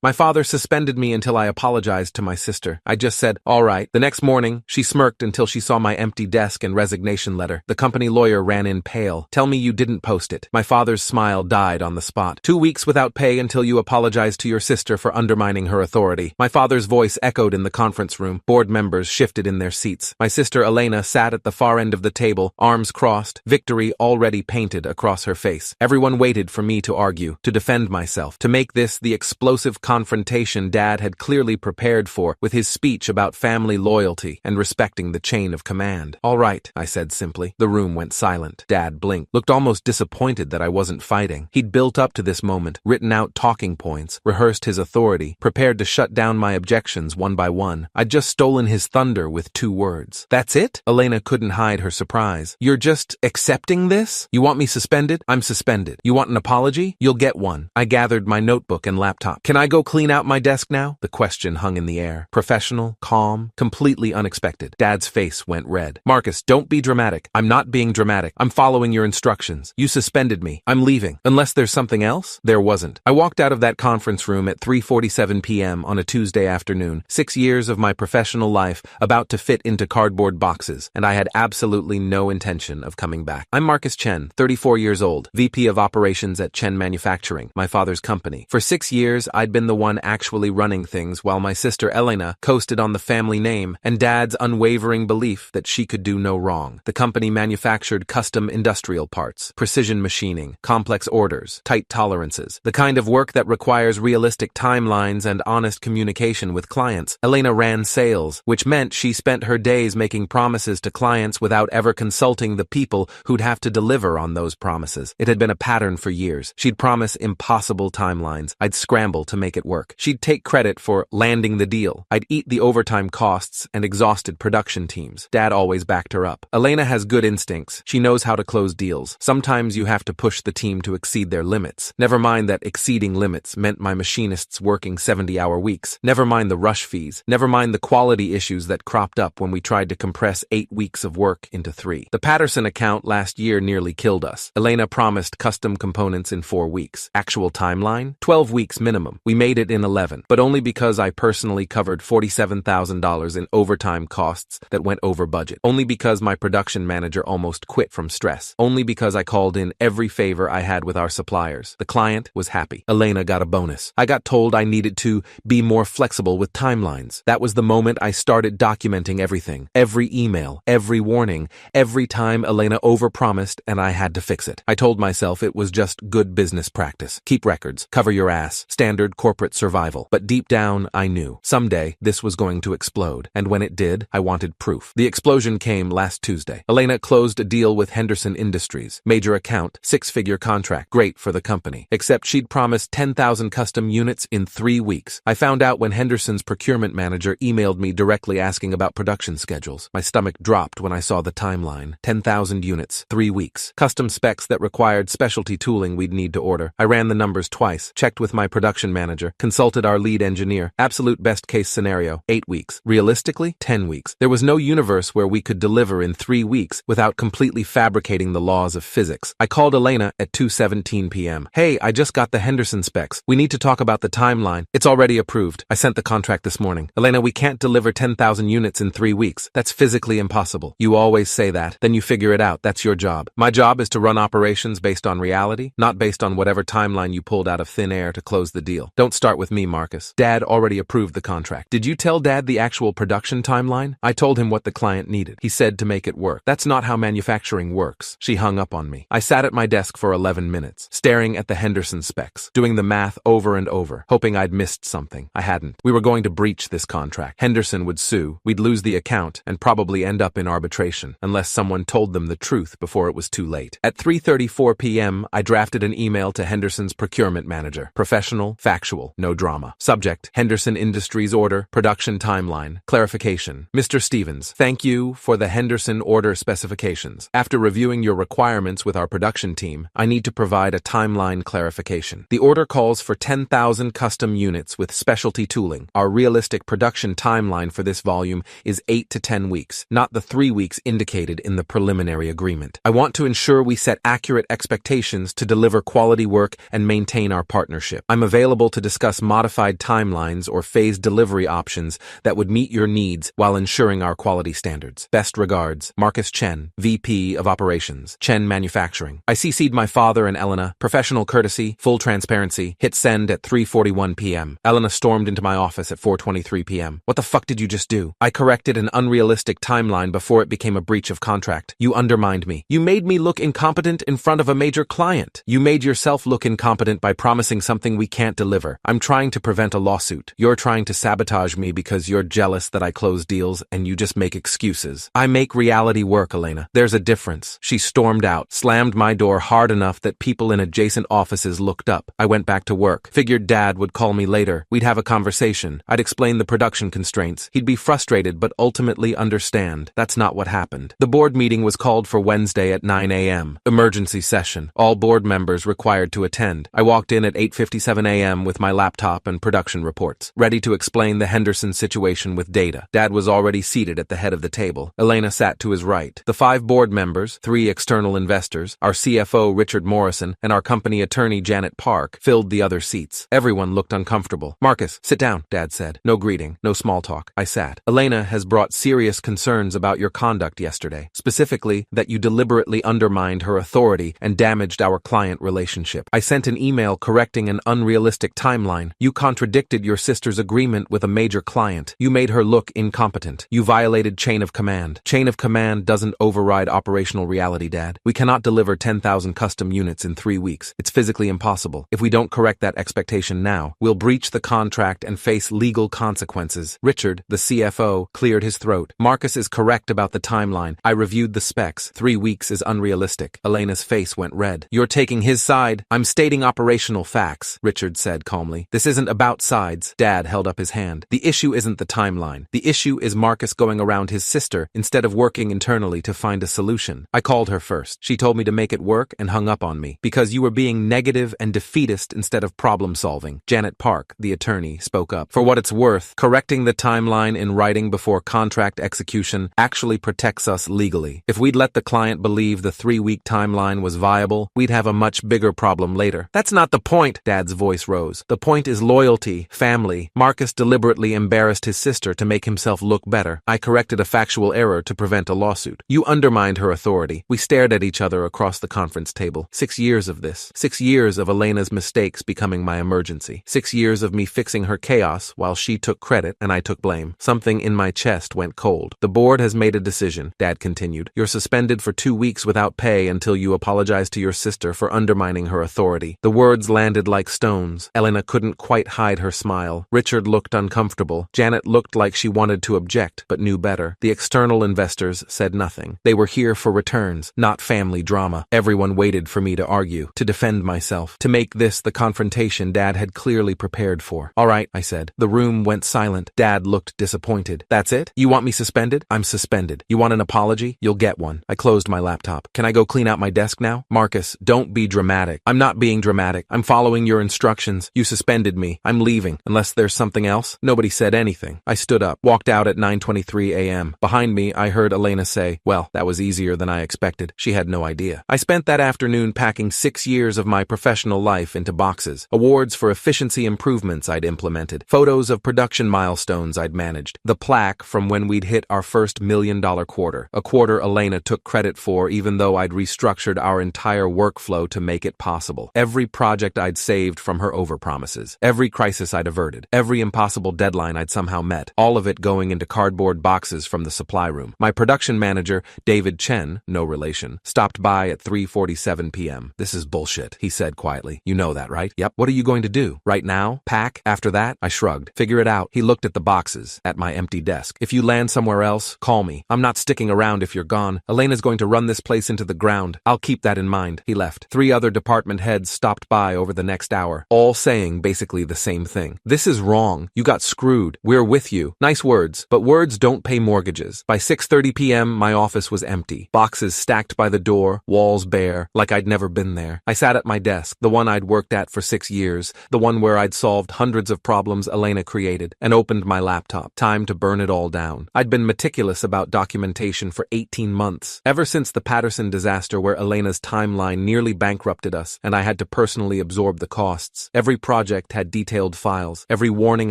My father suspended me until I apologized to my sister. I just said, all right. The next morning, she smirked until she saw my empty desk and resignation letter. The company lawyer ran in pale. Tell me you didn't post it. My father's smile died on the spot. 2 weeks without pay until you apologize to your sister for undermining her authority. My father's voice echoed in the conference room. Board members shifted in their seats. My sister Elena sat at the far end of the table, arms crossed, victory already painted across her face. Everyone waited for me to argue, to defend myself, to make this the explosive confrontation Dad had clearly prepared for with his speech about family loyalty and respecting the chain of command. All right, I said simply. The room went silent. Dad blinked, looked almost disappointed that I wasn't fighting. He'd built up to this moment, written out talking points, rehearsed his authority, prepared to shut down my objections one by one. I'd just stolen his thunder with 2 words. That's it? Elena couldn't hide her surprise. You're just accepting this? You want me suspended? I'm suspended. You want an apology? You'll get one. I gathered my notebook and laptop. Can I go clean out my desk now? The question hung in the air. Professional, calm, completely unexpected. Dad's face went red. Marcus, don't be dramatic. I'm not being dramatic. I'm following your instructions. You suspended me. I'm leaving. Unless there's something else? There wasn't. I walked out of that conference room at 3:47 p.m. on a Tuesday afternoon. 6 years of my professional life about to fit into cardboard boxes, and I had absolutely no intention of coming back. I'm Marcus Chen, 34 years old, VP of Operations at Chen Manufacturing, my father's company. For 6 years, I'd been the one actually running things while my sister Elena coasted on the family name and Dad's unwavering belief that she could do no wrong. The company manufactured custom industrial parts, precision machining, complex orders, tight tolerances, the kind of work that requires realistic timelines and honest communication with clients. Elena ran sales, which meant she spent her days making promises to clients without ever consulting the people who'd have to deliver on those promises. It had been a pattern for years. She'd promise impossible timelines. I'd scramble to make it work. She'd take credit for landing the deal. I'd eat the overtime costs and exhausted production teams. Dad always backed her up. Elena has good instincts. She knows how to close deals. Sometimes you have to push the team to exceed their limits. Never mind that exceeding limits meant my machinists working 70-hour weeks. Never mind the rush fees. Never mind the quality issues that cropped up when we tried to compress 8 weeks of work into 3. The Patterson account last year nearly killed us. Elena promised custom components in 4 weeks. Actual timeline? 12 weeks minimum. We made it in 11, but only because I personally covered $47,000 in overtime costs that went over budget. Only because my production manager almost quit from stress. Only because I called in every favor I had with our suppliers. The client was happy. Elena got a bonus. I got told I needed to be more flexible with timelines. That was the moment I started documenting everything. Every email, every warning, every time Elena overpromised and I had to fix it. I told myself it was just good business practice. Keep records. Cover your ass. Standard corporate survival. But deep down, I knew. Someday, this was going to explode. And when it did, I wanted proof. The explosion came last Tuesday. Elena closed a deal with Henderson Industries. Major account, 6-figure contract. Great for the company. Except she'd promised 10,000 custom units in 3 weeks. I found out when Henderson's procurement manager emailed me directly asking about production schedules. My stomach dropped when I saw the timeline. 10,000 units, 3 weeks. Custom specs that required specialty tooling we'd need to order. I ran the numbers twice, checked with my production manager, consulted our lead engineer. Absolute best case scenario, 8 weeks. Realistically, 10 weeks. There was no universe where we could deliver in 3 weeks without completely fabricating the laws of physics. I called Elena at 2:17 p.m. Hey, I just got the Henderson specs. We need to talk about the timeline. It's already approved. I sent the contract this morning. Elena, we can't deliver 10,000 units in 3 weeks. That's physically impossible. You always say that. Then you figure it out. That's your job. My job is to run operations based on reality, not based on whatever timeline you pulled out of thin air to close the deal. Don't start with me, Marcus. Dad already approved the contract. Did you tell Dad the actual production timeline? I told him what the client needed. He said to make it work. That's not how manufacturing works. She hung up on me. I sat at my desk for 11 minutes, staring at the Henderson specs, doing the math over and over, hoping I'd missed something. I hadn't. We were going to breach this contract. Henderson would sue, we'd lose the account, and probably end up in arbitration, unless someone told them the truth before it was too late. At 3:34 p.m., I drafted an email to Henderson's procurement manager. Professional, factual, no drama. Subject, Henderson Industries order, production timeline, clarification. Mr. Stevens, thank you for the Henderson order specifications. After reviewing your requirements with our production team, I need to provide a timeline clarification. The order calls for 10,000 custom units with specialty tooling. Our realistic production timeline for this volume is 8 to 10 weeks, not the 3 weeks indicated in the preliminary agreement. I want to ensure we set accurate expectations to deliver quality work and maintain our partnership. I'm available to discuss modified timelines or phased delivery options that would meet your needs while ensuring our quality standards. Best regards, Marcus Chen, VP of Operations, Chen Manufacturing. I CC'd my father and Elena. Professional courtesy, full transparency. Hit send at 3:41 p.m. Elena stormed into my office at 4:23 p.m. What the fuck did you just do? I corrected an unrealistic timeline before it became a breach of contract. You undermined me. You made me look incompetent in front of a major client. You made yourself look incompetent by promising something we can't deliver. I'm trying to prevent a lawsuit. You're trying to sabotage me because you're jealous that I close deals and you just make excuses. I make reality work, Elena. There's a difference. She stormed out, slammed my door hard enough that people in adjacent offices looked up. I went back to work. Figured Dad would call me later. We'd have a conversation. I'd explain the production constraints. He'd be frustrated but ultimately understand. That's not what happened. The board meeting was called for Wednesday at 9 a.m. Emergency session. All board members required to attend. I walked in at 8:57 a.m. with my laptop and production reports, ready to explain the Henderson situation with data. Dad was already seated at the head of the table. Elena sat to his right. The 5 board members, 3 external investors, our CFO Richard Morrison, and our company attorney Janet Park filled the other seats. Everyone looked uncomfortable. Marcus, sit down, Dad said. No greeting, no small talk. I sat. Elena has brought serious concerns about your conduct yesterday, specifically that you deliberately undermined her authority and damaged our client relationship. I sent an email correcting an unrealistic timeline. You contradicted your sister's agreement with a major client. You made her look incompetent. You violated chain of command. Chain of command doesn't override operational reality, Dad. We cannot deliver 10,000 custom units in 3 weeks. It's physically impossible. If we don't correct that expectation now, we'll breach the contract and face legal consequences. Richard, the CFO, cleared his throat. Marcus is correct about the timeline. I reviewed the specs. 3 weeks is unrealistic. Elena's face went red. You're taking his side. I'm stating operational facts, Richard said calmly. This isn't about sides. Dad held up his hand. The issue isn't the timeline. The issue is Marcus going around his sister instead of working internally to find a solution. I called her first. She told me to make it work and hung up on me because you were being negative and defeatist instead of problem solving. Janet Park, the attorney, spoke up. For what it's worth, correcting the timeline in writing before contract execution actually protects us legally. If we'd let the client believe the 3-week timeline was viable, we'd have a much bigger problem later. That's not the point, Dad's voice rose. The point is loyalty, family. Marcus deliberately embarrassed his sister to make himself look better. I corrected a factual error to prevent a lawsuit. You undermined her authority. We stared at each other across the conference table. 6 years of this. 6 years of Elena's mistakes becoming my emergency. 6 years of me fixing her chaos while she took credit and I took blame. Something in my chest went cold. The board has made a decision, Dad continued. You're suspended for 2 weeks without pay until you apologize to your sister for undermining her authority. The words landed like stones. Elena couldn't quite hide her smile. Richard looked uncomfortable. Janet looked like she wanted to object, but knew better. The external investors said nothing. They were here for returns, not family drama. Everyone waited for me to argue, to defend myself, to make this the confrontation Dad had clearly prepared for. All right, I said. The room went silent. Dad looked disappointed. That's it? You want me suspended? I'm suspended. You want an apology? You'll get one. I closed my laptop. Can I go clean out my desk now? Marcus, don't be dramatic. I'm not being dramatic. I'm following your instructions. You suspended me. I'm leaving. Unless there's something else? Nobody said anything. I stood up, walked out at 9:23 a.m. Behind me, I heard Elena say, well, that was easier than I expected. She had no idea. I spent that afternoon packing 6 years of my professional life into boxes. Awards for efficiency improvements I'd implemented. Photos of production milestones I'd managed. The plaque from when we'd hit our first $1 million quarter. A quarter Elena took credit for even though I'd restructured our entire workflow to make it possible. Every project I'd saved from her overpromises. Every crisis I'd averted. Every impossible deadline I'd somehow met. All of it going into cardboard boxes from the supply room. My production manager, David Chen, no relation, stopped by at 3:47 p.m. This is bullshit, he said quietly. You know that, right? Yep. What are you going to do? Right now? Pack? After that? I shrugged. Figure it out. He looked at the boxes, at my empty desk. If you land somewhere else, call me. I'm not sticking around if you're gone. Elena's going to run this place into the ground. I'll keep that in mind. He left. 3 other department heads stopped by over the next hour, all saying basically the same thing. This is wrong. You got screwed. We're with you. Nice words, but words don't pay mortgages. By 6:30 p.m., my office was empty. Boxes stacked by the door, walls bare, like I'd never been there. I sat at my desk, the one I'd worked at for 6 years, the one where I'd solved hundreds of problems Elena created, and opened my laptop. Time to burn it all down. I'd been meticulous about documentation for 18 months, ever since the Patterson disaster where Elena's timeline nearly bankrupted us, and I had to personally absorb the costs. Every project project had detailed files. Every warning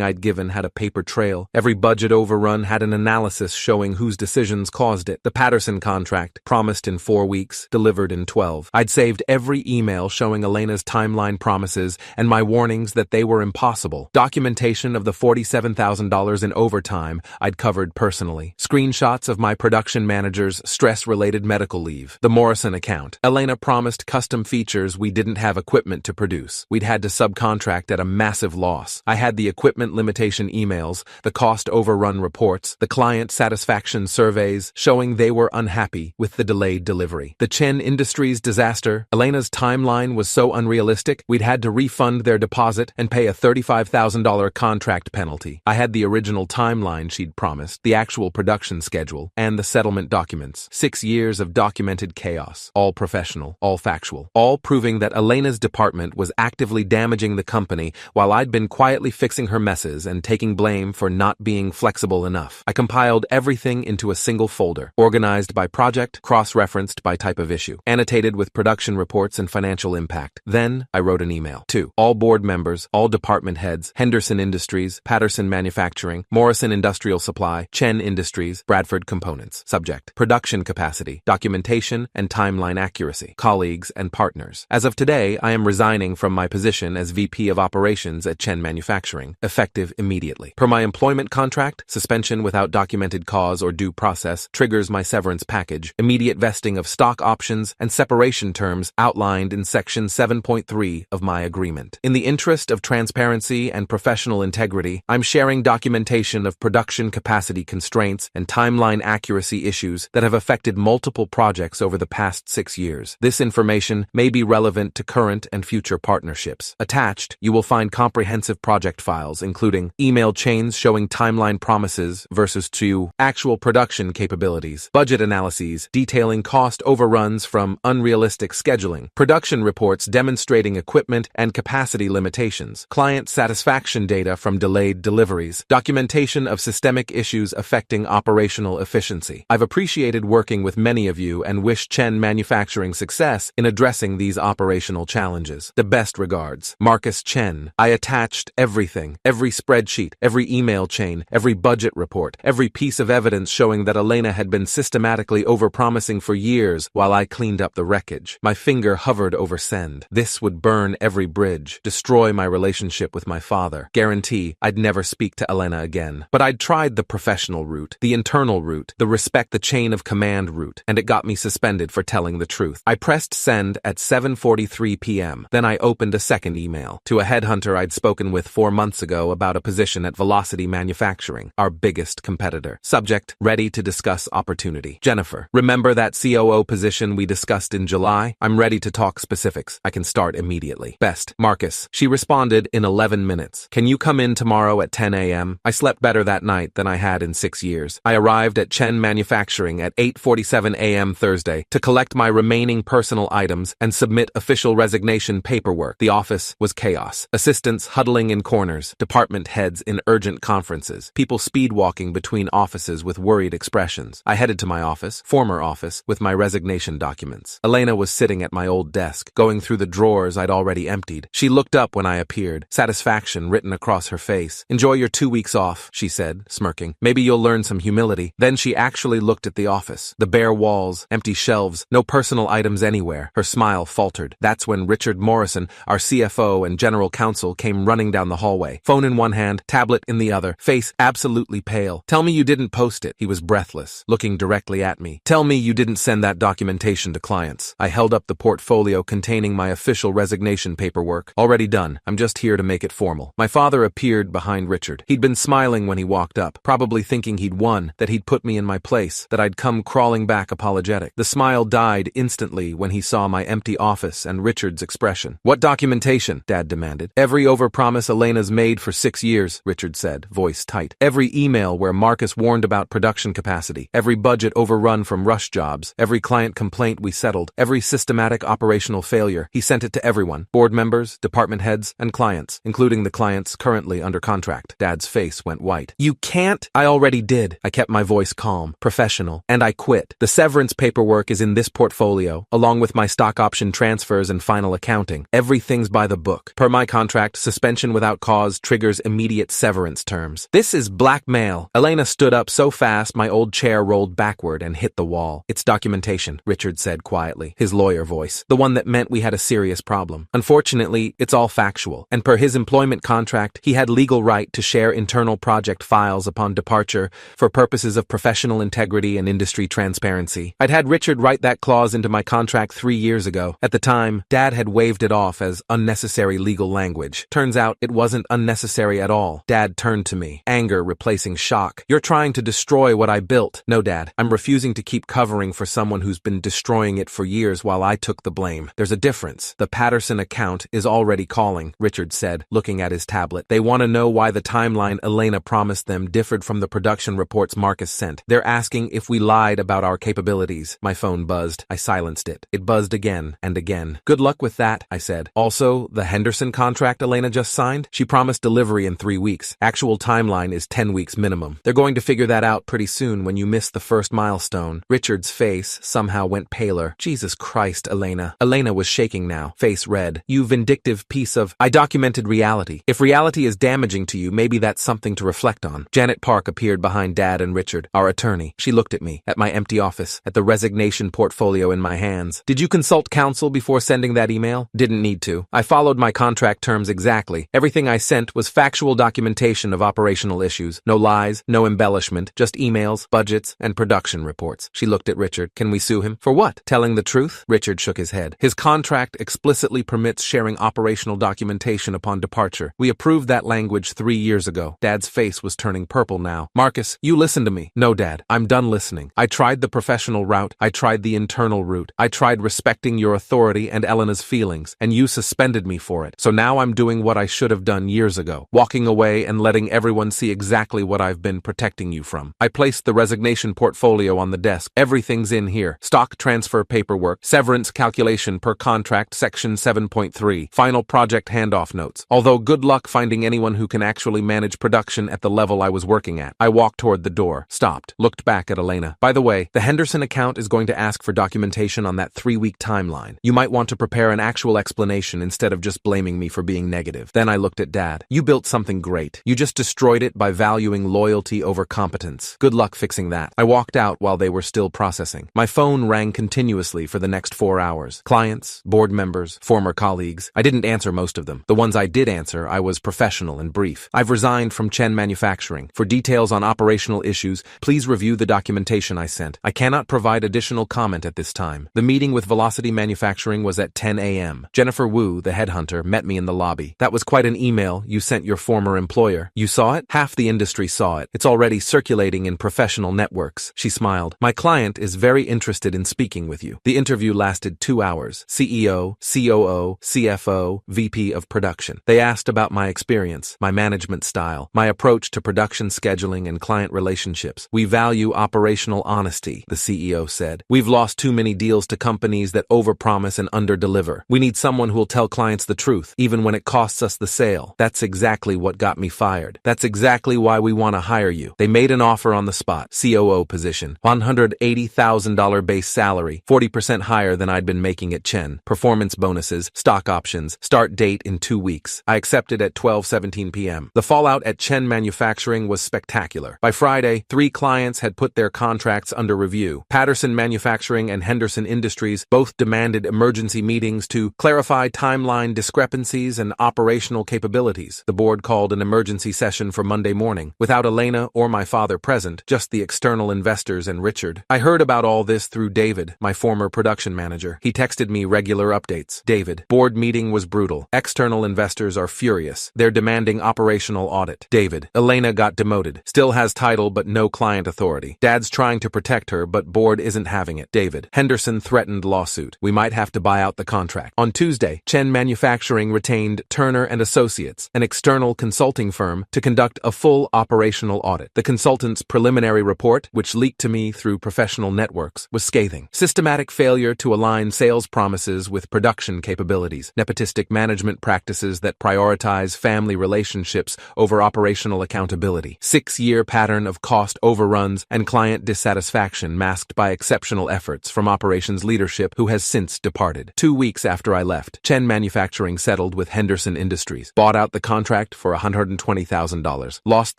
I'd given had a paper trail. Every budget overrun had an analysis showing whose decisions caused it. The Patterson contract, promised in 4 weeks, delivered in 12. I'd saved every email showing Elena's timeline promises and my warnings that they were impossible. Documentation of the $47,000 in overtime I'd covered personally. Screenshots of my production manager's stress-related medical leave. The Morrison account. Elena promised custom features we didn't have equipment to produce. We'd had to subcontract at a massive loss. I had the equipment limitation emails, the cost overrun reports, the client satisfaction surveys showing they were unhappy with the delayed delivery. The Chen Industries disaster. Elena's timeline was so unrealistic, we'd had to refund their deposit and pay a $35,000 contract penalty. I had the original timeline she'd promised, the actual production schedule, and the settlement documents. 6 years of documented chaos. All professional, all factual, all proving that Elena's department was actively damaging the company while I'd been quietly fixing her messes and taking blame for not being flexible enough. I compiled everything into a single folder, organized by project, cross-referenced by type of issue, annotated with production reports and financial impact. Then I wrote an email to all board members, all department heads, Henderson Industries, Patterson Manufacturing, Morrison Industrial Supply, Chen Industries, Bradford Components. Subject: production capacity, documentation, and timeline accuracy. Colleagues and partners. As of today, I am resigning from my position as VP of Operations at Chen Manufacturing, effective immediately. Per my employment contract, suspension without documented cause or due process triggers my severance package, immediate vesting of stock options, and separation terms outlined in Section 7.3 of my agreement. In the interest of transparency and professional integrity, I'm sharing documentation of production capacity constraints and timeline accuracy issues that have affected multiple projects over the past 6 years. This information may be relevant to current and future partnerships. Attached, you will find comprehensive project files, including email chains showing timeline promises versus to actual production capabilities, budget analyses detailing cost overruns from unrealistic scheduling, production reports demonstrating equipment and capacity limitations, client satisfaction data from delayed deliveries, documentation of systemic issues affecting operational efficiency. I've appreciated working with many of you and wish Chen Manufacturing success in addressing these operational challenges. The best regards, Marcus Chen. I attached everything, every spreadsheet, every email chain, every budget report, every piece of evidence showing that Elena had been systematically overpromising for years while I cleaned up the wreckage. My finger hovered over send. This would burn every bridge, destroy my relationship with my father, guarantee I'd never speak to Elena again. But I'd tried the professional route, the internal route, the respect the chain of command route, and it got me suspended for telling the truth. I pressed send at 7:43 p.m. Then I opened a second email to a headhunter I'd spoken with 4 months ago about a position at Velocity Manufacturing, our biggest competitor. Subject: ready to discuss opportunity. Jennifer, remember that COO position we discussed in July? I'm ready to talk specifics. I can start immediately. Best, Marcus. She responded in 11 minutes. Can you come in tomorrow at 10 a.m.? I slept better that night than I had in 6 years. I arrived at Chen Manufacturing at 8:47 a.m. Thursday to collect my remaining personal items and submit official resignation paperwork. The office was chaos. Assistants huddling in corners, department heads in urgent conferences, people speed-walking between offices with worried expressions. I headed to my office, former office, with my resignation documents. Elena was sitting at my old desk, going through the drawers I'd already emptied. She looked up when I appeared, satisfaction written across her face. Enjoy your 2 weeks off, she said, smirking. Maybe you'll learn some humility. Then she actually looked at the office. The bare walls, empty shelves, no personal items anywhere. Her smile faltered. That's when Richard Morrison, our CFO and general counsel, came running down the hallway. Phone in one hand, tablet in the other, face absolutely pale. Tell me you didn't post it. He was breathless, looking directly at me. Tell me you didn't send that documentation to clients. I held up the portfolio containing my official resignation paperwork. Already done. I'm just here to make it formal. My father appeared behind Richard. He'd been smiling when he walked up, probably thinking he'd won, that he'd put me in my place, that I'd come crawling back apologetic. The smile died instantly when he saw my empty office and Richard's expression. What documentation? Dad demanded. Every overpromise Elena's made for 6 years, Richard said, voice tight. Every email where Marcus warned about production capacity, every budget overrun from rush jobs, every client complaint we settled, every systematic operational failure. He sent it to everyone, board members, department heads, and clients, including the clients currently under contract. Dad's face went white. You can't. I already did. I kept my voice calm, professional, and I quit. The severance paperwork is in this portfolio, along with my stock option transfers and final accounting. Everything's by the book. Per my my contract, suspension without cause triggers immediate severance terms. This is blackmail. Elena stood up so fast my old chair rolled backward and hit the wall. It's documentation, Richard said quietly, his lawyer voice, the one that meant we had a serious problem. Unfortunately, it's all factual, and per his employment contract, he had legal right to share internal project files upon departure for purposes of professional integrity and industry transparency. I'd had Richard write that clause into my contract 3 years ago. At the time, Dad had waved it off as unnecessary legal language. Turns out it wasn't unnecessary at all. Dad turned to me, anger replacing shock. You're trying to destroy what I built. No, Dad, I'm refusing to keep covering for someone who's been destroying it for years while I took the blame. There's a difference. The Patterson account is already calling, Richard said, looking at his tablet. They want to know why the timeline Elena promised them differed from the production reports Marcus sent. They're asking if we lied about our capabilities. My phone buzzed. I silenced it. It buzzed again and again. Good luck with that, I said. Also, the Henderson contract Elena just signed? She promised delivery in 3 weeks. Actual timeline is 10 weeks minimum. They're going to figure that out pretty soon when you miss the first milestone. Richard's face somehow went paler. Jesus Christ, Elena. Elena was shaking now, face red. You vindictive piece of... I documented reality. If reality is damaging to you, maybe that's something to reflect on. Janet Park appeared behind Dad and Richard, our attorney. She looked at me, at my empty office, at the resignation portfolio in my hands. Did you consult counsel before sending that email? Didn't need to. I followed my contract terms exactly. Everything I sent was factual documentation of operational issues. No lies, no embellishment, just emails, budgets, and production reports. She looked at Richard. Can we sue him? For what? Telling the truth? Richard shook his head. His contract explicitly permits sharing operational documentation upon departure. We approved that language 3 years ago. Dad's face was turning purple now. Marcus, you listen to me. No, Dad, I'm done listening. I tried the professional route. I tried the internal route. I tried respecting your authority and Elena's feelings, and you suspended me for it. So now I'm doing what I should have done years ago, walking away and letting everyone see exactly what I've been protecting you from. I placed the resignation portfolio on the desk. Everything's in here. Stock transfer paperwork, severance calculation per contract, section 7.3, final project handoff notes. Although good luck finding anyone who can actually manage production at the level I was working at. I walked toward the door, stopped, looked back at Elena. By the way, the Henderson account is going to ask for documentation on that 3-week timeline. You might want to prepare an actual explanation instead of just blaming me for being negative. Then I looked at Dad. You built something great. You just destroyed it by valuing loyalty over competence. Good luck fixing that. I walked out while they were still processing. My phone rang continuously for the next 4 hours. Clients, board members, former colleagues. I didn't answer most of them. The ones I did answer, I was professional and brief. I've resigned from Chen Manufacturing. For details on operational issues, please review the documentation I sent. I cannot provide additional comment at this time. The meeting with Velocity Manufacturing was at 10 a.m. Jennifer Wu, the headhunter, met me in the lobby. That was quite an email you sent your former employer. You saw it? Half the industry saw it. It's already circulating in professional networks. She smiled. My client is very interested in speaking with you. The interview lasted 2 hours. CEO, COO, CFO, VP of production. They asked about my experience, my management style, my approach to production scheduling and client relationships. We value operational honesty, the CEO said. We've lost too many deals to companies that overpromise and underdeliver. We need someone who'll tell clients the truth, even when it costs us the sale. That's exactly what got me fired. That's exactly why we want to hire you. They made an offer on the spot. COO position. $180,000 base salary, 40% higher than I'd been making at Chen. Performance bonuses, stock options, start date in 2 weeks. I accepted at 12:17 p.m. The fallout at Chen Manufacturing was spectacular. By Friday, 3 clients had put their contracts under review. Patterson Manufacturing and Henderson Industries both demanded emergency meetings to clarify timeline discrepancies and operational capabilities. The board called an emergency session for Monday morning, without Elena or my father present, just the external investors and Richard. I heard about all this through David, my former production manager. He texted me regular updates. David, board meeting was brutal. External investors are furious. They're demanding operational audit. David, Elena got demoted. Still has title but no client authority. Dad's trying to protect her but board isn't having it. David, Henderson threatened lawsuit. We might have to buy out the contract. On Tuesday, Chen Manufacturing retained Turner and Associates, an external consulting firm, to conduct a full operational audit. The consultant's preliminary report, which leaked to me through professional networks, was scathing. Systematic failure to align sales promises with production capabilities. Nepotistic management practices that prioritize family relationships over operational accountability. 6-year pattern of cost overruns and client dissatisfaction masked by exceptional efforts from operations leadership who has since departed. 2 weeks after I left, Chen Manufacturing settled settled with Henderson Industries, bought out the contract for $120,000, lost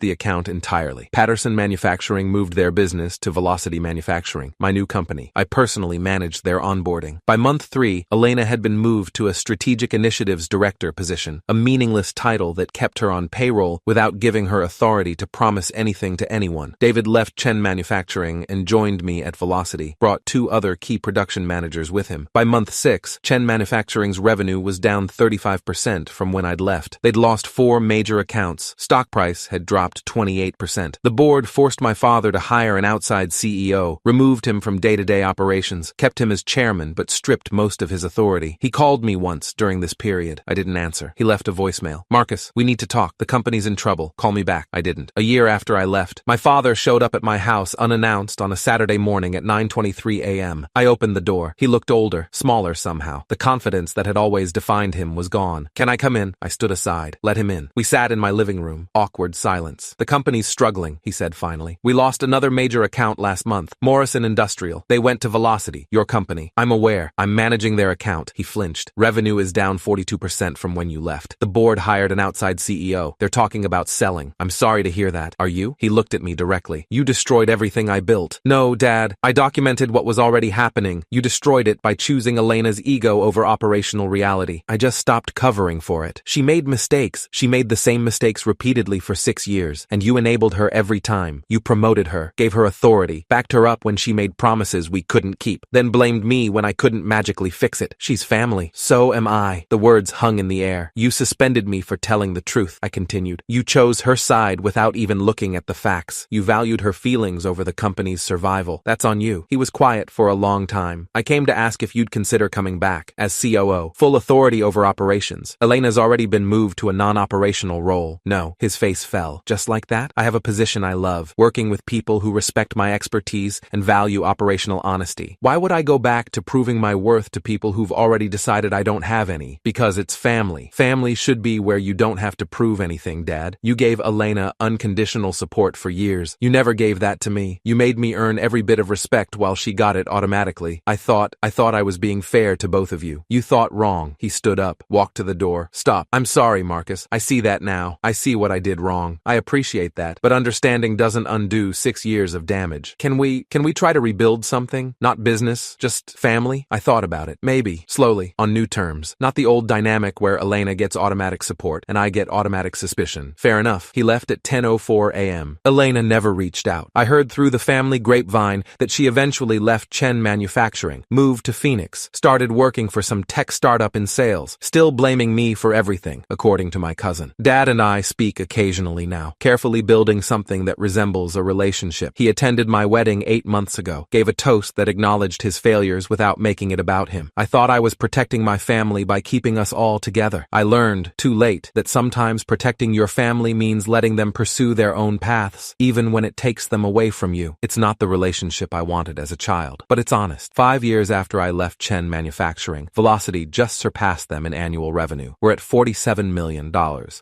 the account entirely. Patterson Manufacturing moved their business to Velocity Manufacturing, my new company. I personally managed their onboarding. By month 3, Elena had been moved to a Strategic Initiatives Director position, a meaningless title that kept her on payroll without giving her authority to promise anything to anyone. David left Chen Manufacturing and joined me at Velocity, brought 2 other key production managers with him. By month 6, Chen Manufacturing's revenue was down 35% from when I'd left. They'd lost 4 major accounts. Stock price had dropped 28%. The board forced my father to hire an outside CEO, removed him from day-to-day operations, kept him as chairman but stripped most of his authority. He called me once during this period. I didn't answer. He left a voicemail. "Marcus, we need to talk. The company's in trouble. Call me back." I didn't. A year after I left, my father showed up at my house unannounced on a Saturday morning at 9:23 a.m. I opened the door. He looked older, smaller somehow. The confidence that had always defined him was gone. "Can I come in?" I stood aside. Let him in. We sat in my living room. Awkward silence. "The company's struggling," he said finally. "We lost another major account last month. Morrison Industrial. They went to Velocity, your company. I'm aware. I'm managing their account." He flinched. "Revenue is down 42% from when you left. The board hired an outside CEO. They're talking about selling." "I'm sorry to hear that. Are you?" He looked at me directly. "You destroyed everything I built." "No, Dad. I documented what was already happening. You destroyed it by choosing Elena's ego over operational reality. I just stopped covering for it. She made mistakes. She made the same mistakes repeatedly for 6 years, and you enabled her every time. You promoted her, gave her authority, backed her up when she made promises we couldn't keep, then blamed me when I couldn't magically fix it. She's family. So am I." The words hung in the air. "You suspended me for telling the truth," I continued. "You chose her side without even looking at the facts. You valued her feelings over the company's survival. That's on you." He was quiet for a long time. "I came to ask if you'd consider coming back as COO, full authority over operations. Elena's already been moved to a non-operational role." "No." His face fell. "Just like that? I have a position I love, working with people who respect my expertise and value operational honesty. Why would I go back to proving my worth to people who've already decided I don't have any? Because it's family. Family should be where you don't have to prove anything, Dad. You gave Elena unconditional support for years. You never gave that to me. You made me earn every bit of respect while she got it automatically. I thought I was being fair to both of you. You thought wrong." He stood up, walked to the door. "Stop. I'm sorry, Marcus. I see that now. I see what I did wrong. I appreciate that. But understanding doesn't undo 6 years of damage. Can we try to rebuild something? Not business, just family?" I thought about it. "Maybe. Slowly. On new terms. Not the old dynamic where Elena gets automatic support and I get automatic suspicion." "Fair enough." He left at 10:04 a.m. Elena never reached out. I heard through the family grapevine that she eventually left Chen Manufacturing, moved to Phoenix, started working for some tech startup in sales, still blaming me for everything, according to my cousin. Dad and I speak occasionally now, carefully building something that resembles a relationship. He attended my wedding 8 months ago, gave a toast that acknowledged his failures without making it about him. I thought I was protecting my family by keeping us all together. I learned, too late, that sometimes protecting your family means letting them pursue their own paths, even when it takes them away from you. It's not the relationship I wanted as a child, but it's honest. 5 years after I left Chen Manufacturing, Velocity just surpassed them in annual revenue. We're at $47 million.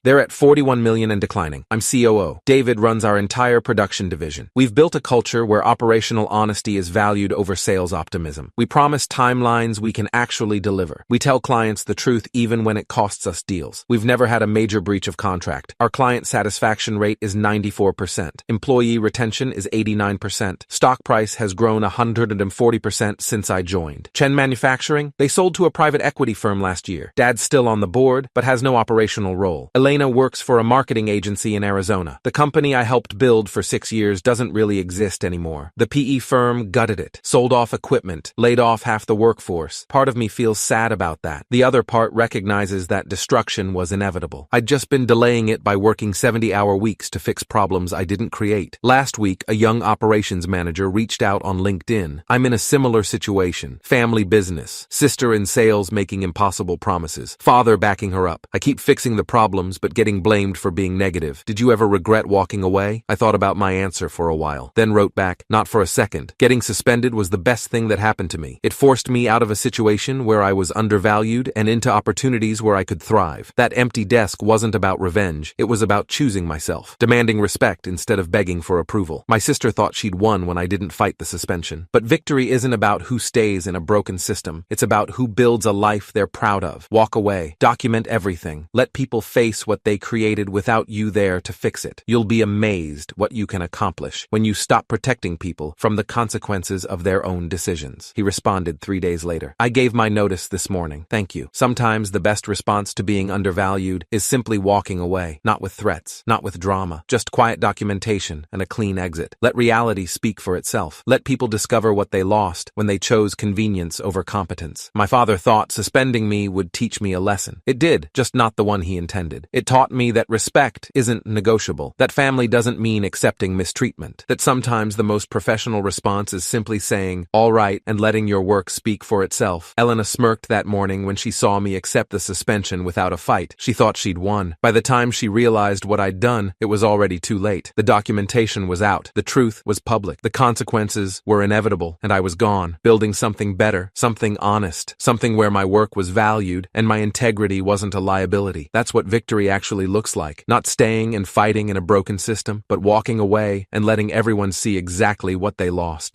They're at $41 million and declining. I'm COO. David runs our entire production division. We've built a culture where operational honesty is valued over sales optimism. We promise timelines we can actually deliver. We tell clients the truth even when it costs us deals. We've never had a major breach of contract. Our client satisfaction rate is 94%. Employee retention is 89%. Stock price has grown 140% since I joined. Chen Manufacturing, they sold to a private equity firm last year. Dad's still on the board, but has no operational role. Elena works for a marketing agency in Arizona. The company I helped build for 6 years doesn't really exist anymore. The PE firm gutted it, sold off equipment, laid off half the workforce. Part of me feels sad about that. The other part recognizes that destruction was inevitable. I'd just been delaying it by working 70-hour weeks to fix problems I didn't create. Last week, a young operations manager reached out on LinkedIn. I'm in a similar situation. Family business. Sister in sales making impossible promises. Father backing her up. I keep fixing the problems but getting blamed for being negative. Did you ever regret walking away? I thought about my answer for a while, then wrote back, not for a second. Getting suspended was the best thing that happened to me. It forced me out of a situation where I was undervalued and into opportunities where I could thrive. That empty desk wasn't about revenge. It was about choosing myself, demanding respect instead of begging for approval. My sister thought she'd won when I didn't fight the suspension. But victory isn't about who stays in a broken system. It's about who builds a life they're proud of. Walk away away. Document everything. Let people face what they created without you there to fix it. You'll be amazed what you can accomplish when you stop protecting people from the consequences of their own decisions. He responded 3 days later. I gave my notice this morning. Thank you. Sometimes the best response to being undervalued is simply walking away, not with threats, not with drama, just quiet documentation and a clean exit. Let reality speak for itself. Let people discover what they lost when they chose convenience over competence. My father thought suspending me would teach me a lesson. It did, just not the one he intended. It taught me that respect isn't negotiable, that family doesn't mean accepting mistreatment, that sometimes the most professional response is simply saying, all right, and letting your work speak for itself. Elena smirked that morning when she saw me accept the suspension without a fight. She thought she'd won. By the time she realized what I'd done, it was already too late. The documentation was out. The truth was public. The consequences were inevitable, and I was gone, building something better, something honest, something where my work was valued and my integrity wasn't a liability. That's what victory actually looks like. Not staying and fighting in a broken system, but walking away and letting everyone see exactly what they lost.